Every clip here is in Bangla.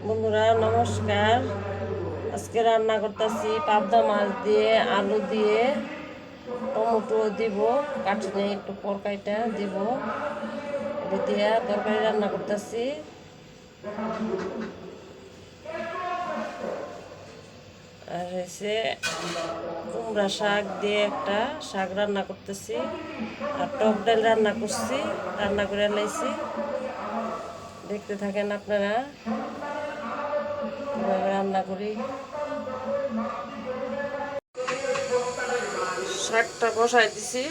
বন্ধুরা নমস্কার। আজকে রান্না করতেছি পাবদা মাছ দিয়ে, আলু দিয়ে, টমেটো দিব, কাটনে একটু পরকাইটা দিব, এটা দিয়ে তরকারি রান্না করতেছি। আর হয়েছে কুমড়া শাক দিয়ে একটা শাক রান্না করতেছি, আর টক ডাল রান্না করছি, রান্না করে লাইছি। দেখতে থাকেন আপনারা কিভাবে রান্না করি। শাকটা বসাই দিছি,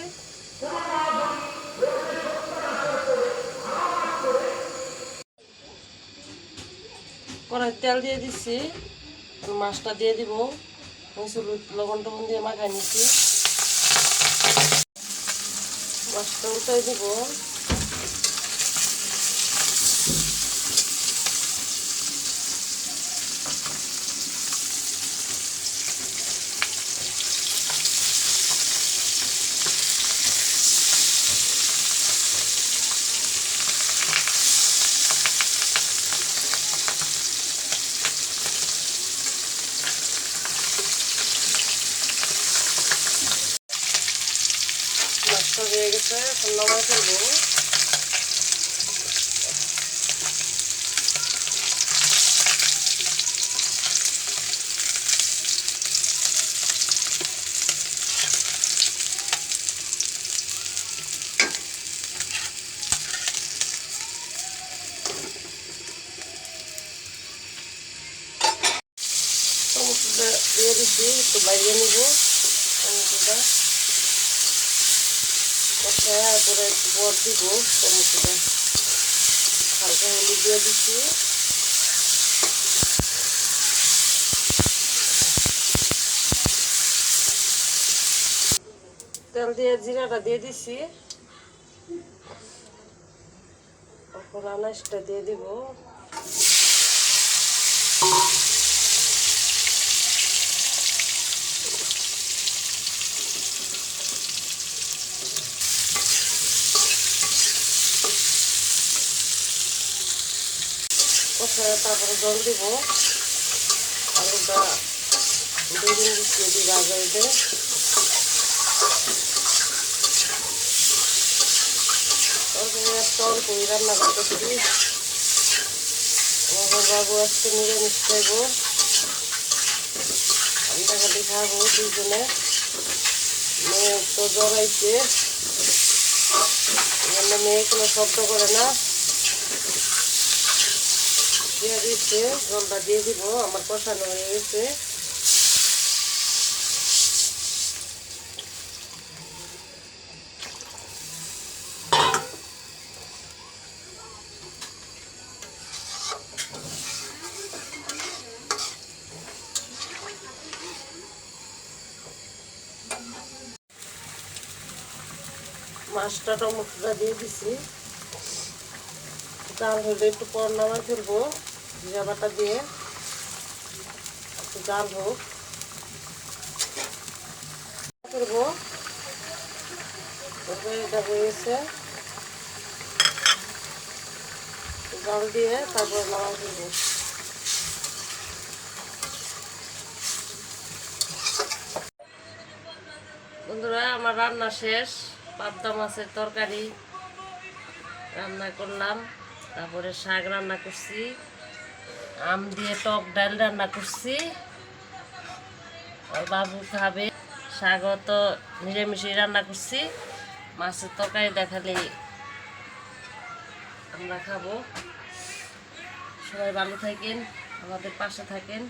কড়াই তেল দিয়ে দিচ্ছি, মাছটা দিয়ে দিব, লবণ টবণ দিয়ে মাখাই নিচ্ছি। মাছটা উল্টাই দিব, মাছটা হয়ে গেছে, এখন নামাই ফেলবো। টমেটোটা দিয়ে দিচ্ছি, একটু বাইরে নিব টমেটোটা, কষায় করে একটু পর দিব টমেটোটা। হালকা হলুদ দিয়ে দিচ্ছি, তেল দিয়ে জিরাটা দিয়ে দিচ্ছি, এখন আনাজটা দিয়ে দিব। কষায় তারপরে জল দিব, আলুটা 2 মিনিট দিয়ে ভাজা হইতে। অল্প করে রান্না করতেছি, আমার বাবু আজকে নিরামিষ খাইব, আমরা খালি খাবো দুজনে। মেয়ে তো জ্বরাইছে, মেয়ে কোনো শব্দ করে না, দিয়ে দিচ্ছে। জলটা দিয়ে দিব, আমার কষানো হয়ে গেছে। মাছটা টমেটোটা দিয়ে দিছি, জাল হলে একটু পর নামাই ফেলবো, জিরা বাটা দিয়ে একটু জাল হোক ফেলবো। তরকারিটা হয়ে গেছে, জাল দিয়ে তারপর নামাই ফেলবো। বন্ধুরা আমার রান্না শেষ, পাবদা মাছের তরকারি রান্না করলাম, তারপরে শাক রান্না করছি, আম দিয়ে টক ডাল রান্না করছি। আর বাবু খাবে, শাকও তো নিরামিষই রান্না করছি, মাছের তরকারি দেখালে আমরা খাবো। সবাই ভালো থাকেন, আমাদের পাশে থাকেন।